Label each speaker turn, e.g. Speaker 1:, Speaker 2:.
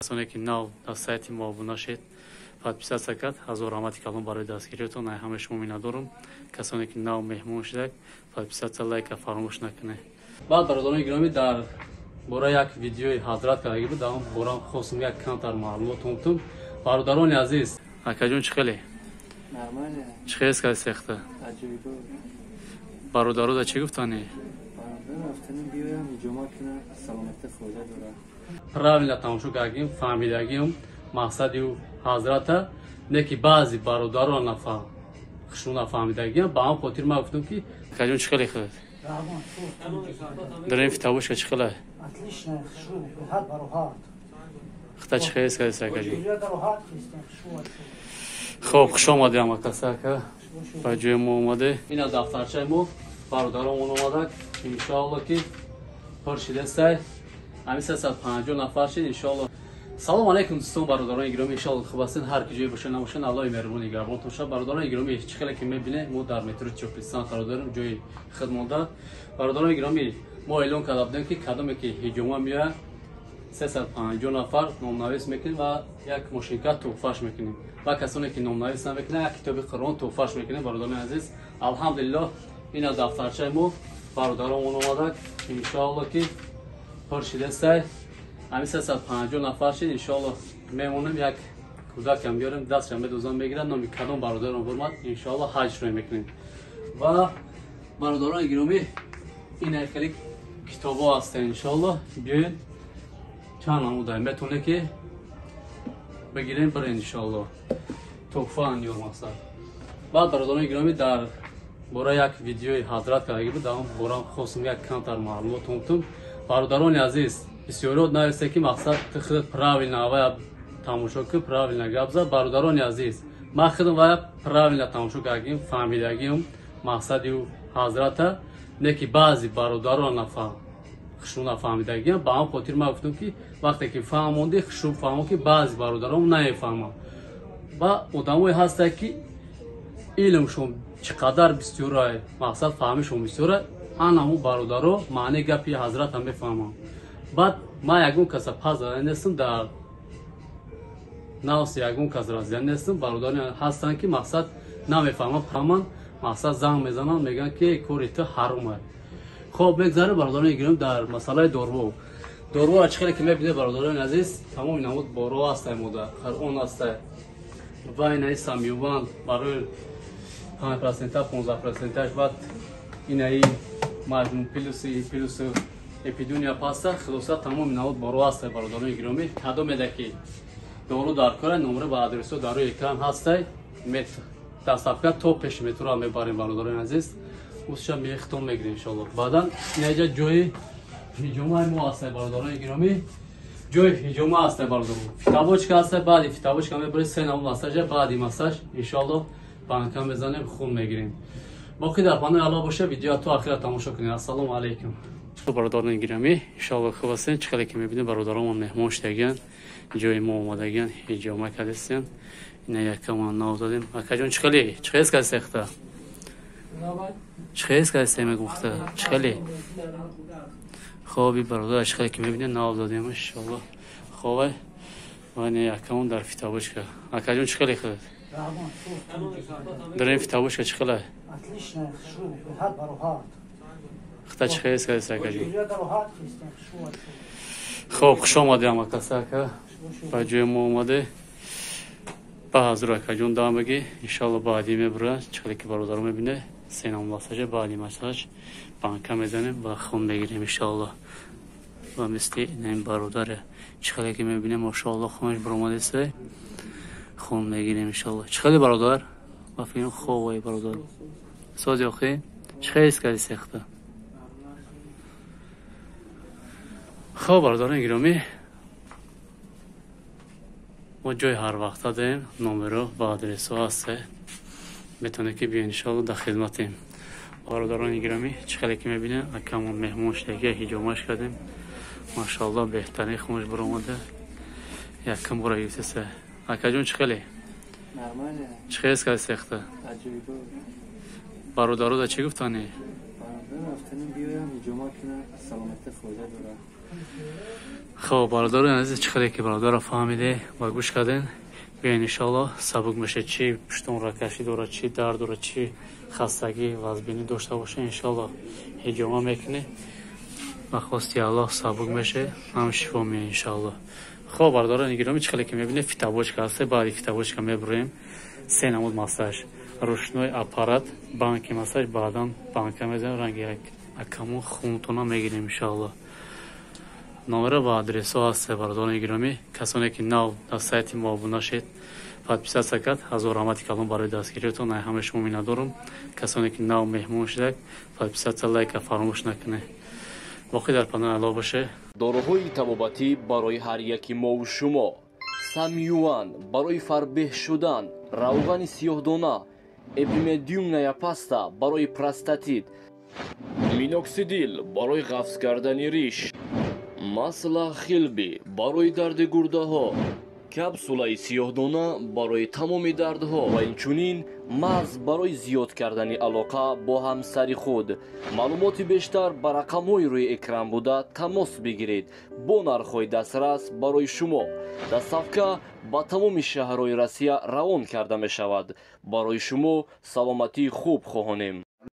Speaker 1: کسانی که نو در سایت ما ابونه شید подписаться کرد هزار رحمت کلام برای دستگیریتون همه شما می‌ندارم. کسانی که نو مهمون شدید подписаться لایک فراموش نکنید. بعد برادران گرامی در برای یک ویدیوی حضرت کردگی بود دارم برام خواستم یک کمتر معلومات اومدم. برادران عزیز اکاجون چخلی
Speaker 2: نرماله
Speaker 1: چخیز که سخته
Speaker 2: عجیبی بود
Speaker 1: برادرو دا چی گفتانی
Speaker 2: برادر رفتنم بیایم جمعه کنه سلامت خوده دوره
Speaker 1: правильно тамошо кардем фаҳмидагим мақсади ҳазрата не ки баъзи бародарон хушрӯ нафаҳмидагиам ба ҳам хотир ман гуфтам ки акаҷон чӣ хеле хӯд дарин фитабошка чӣ хеле хта чӣ хеле скадеса акаҷон хоб хуш омадем акасака ба ҷои мо омаде ина дафтарчаи мо бародаронмон омадак иншоалло ки пуршидестай ҳамин 350 нафар шид иншоалло. салом алейкум дӯстон бародарони гиромӣ, иншоалло хуб ҳастин. ҳар киҷое бошед набошед аллоҳи меҳрубони гарбонтон шавад. бародарони гиромӣ, чӣ хеле ки мебинед мо дар метрои Чопистон қарор дорем, ҷои хидмотда. бародарони гиромӣ, мо эълон карда будем ки кадоме ки ҳиҷома меояд 350 нафар номнавис мекунем ва як мошинка туҳфааш мекунем. ва касоне ки номнавис намекунад як китоби қуръон туҳфааш мекунем. бародарони азиз, алҳамдулиллоҳ ина дафтарчаи мо бародаронмон омадак иншоалло ки пуршидестай ҳамин 350 нафар шид иншоалло. мемонем як кӯдакам биёрем дастшам медозам мегирад номи кадом бародарон ҳурмат иншоалло ҳаҷро мекунем. ва бародарони гиромӣ ина хеле китобо ҳастанд иншоалло. биёед чанд намуда метавонед ки бигирем бирем иншоалло. туҳфаан ё мақсад. баъд бародарони гиромӣ дар бораи як видеои ҳазрат кардаги буд дам борам хостам як камтар маълумот омтум. бародарони азиз, бисёрот нависед ки мақсад худ правилно вая тамошо ки правилно гап зад. бародарони азиз, ман худам вая правилно тамошо кардагим фаҳмидагим мақсади ҳазрата не ки баъзи бародарон хушрӯ нафаҳмидагиам ба ҳам хотир ман гуфтам ки вақте ки фаҳмонди хушрӯ фаҳмо ки баъзи бародарон намефаҳманд. ва одамое ҳастанд ки илмшон чӣ қадар бисёрае мақсад фаҳмишон бисёра анамо бародаро маъни гапи ҳазрата мефаҳмам. баъд ман ягон каса пас зада нестам, дар навс ягон кас разия нестам. бародари ҳастанд ки мақсад намефаҳманд, мақсад занг мезананд, мегӯянд ки кори ту ҳаром аст. хоб мегзарем бародарони гиром дар масъалаи дорво. дорворо чӣ хеле ки мебинед бародарони азиз, тамоми намуд боро ҳастай мода қуръон ҳастай ва инаи самиёванд барои 5% 15%. баъд инаи маҷмӯъ плюс эпидуния паста хулоса тамоми намуд боро ҳастай бародарони гиромӣ. кадомеда ки дору дар кора номра ба адресо дар рӯи экран ҳастай дастафка то пеши метро мебарем бародарони азиз. усша мехтом мегирем иншоалло. баъдан инаҷа ҷои ҳиҷомаи мо ҳастай бародарони гиромӣ. ҷои ҳиҷома ҳастай бародарон. фитабочка ҳастай. баъди фитабочка мебарем се намуд массажа. баъди массаж иншоалло банка мезанем, хун мегирем. боқӣ дар панои алло боша. видеоа то ахира тамошо кунед. ассалому алейкум. бародарони гиромӣ, иншоалло хуб ҳастед. чӣ хеле ки мебинед бародаронмон меҳмон шудагиянд, ҷои мо омадагиянд, ҳиҷома кардастанд. ина якамон нав додем. акаҷон чӣ хеле чӣ хеле кардастехта чӣ хеле кардасте мегуфта чӣ хеле хоби бародар чӣ хеле ки мебинед нав додем иншоалло. хобе вайна якамон дар фитабочка. акаҷон чӣ хеле хӯд дар ин фитабочка чӣ хеле хта чӣ хеле кардасте акаҷон. хоб хуш омадем акасака ба ҷои мо омаде. ба ҳазур акаҷон дам бигӣ иншоалло. баъди мебурад чӣ хеле ки бародаро мебинед сенам массажа. баъди массаж банка мезанем ва хун мегирем иншоалло. ва мисли ин бародаре чӣ хеле ки мебинем машоалло хунаш биромадеста хун мегирем иншоалло. чӣ хеле бародар ва фикрам ховай бародар сози охи чӣ хеле кардисехта. хоб бародарони гиромӣ, мо ҷои ҳарвақта дорем, номеро ва адресо ҳаста. метавонед ки биёед иншоалло дар хидматем. бародарони гиромӣ, чӣ хеле ки мебинед акамон меҳмон шудагия ҳиҷомаш кардем. машоалло беҳтарин хунаш биромада. якам бора гифтеса. акаҷон чӣ хеле
Speaker 2: нормале
Speaker 1: чӣ хеле кардастехта
Speaker 2: عجیبی بود
Speaker 1: бародаро да чӣ гуфтани
Speaker 2: برادر رفتنم بیایم جمعه کنه سلامت خوده دوره
Speaker 1: خب برادران عزیز، چقدر که برادر فهمیده و گوش کردین، بیاین انشالله سبک میشه. چی پشتون را کشی داره، چی درد داره، چی خستگی وزبینی داشته باشه، انشالله هجوما میکنه و خواستی الله سبک میشه، هم شفا میه انشالله. خب برادران گرامی، چقدر که میبینه فیتابوچکا هسته. بعد فیتابوچکا میبریم 3 نمود масаж، ручной аппарат، банки масаж، بعداً банка میزنیم رنگ یک اکمون خونتونا میگیریم انشالله. номера ва адресҳо ҳаст. бародарони гиромӣ, касоне ки нав дар сайти мо обуна шед, подписатсия кард. ҳазор раҳмати калон барои дастгиритон. ай ҳамаи шумо миннатдорам. касоне ки нав меҳмон шудак, подписатсия, лайка фаромӯш накунед. боқӣ дар паноҳи аллоҳ бошед.
Speaker 3: дороҳои табобатӣ барои ҳар яки мову шумо: самюан барои фарбеҳ шудан, равғани сиёҳдона, эпимедиумная паста барои простатит, миноксидил барои ғафз кардани риш, масла хилби барои дарди гурдаҳо, капсулаи сиёҳдона барои тамоми дардҳо ва инчунин мағз барои зиёд кардани алоқа бо ҳамсари худ. маълумоти бештар ба рақамҳои рӯи экран буда тамос бигиред бо нархҳои дастрас барои шумо. дастсафка ба тамоми шаҳрҳои Россия равон карда мешавад. барои шумо саломатии хуб хоҳонем.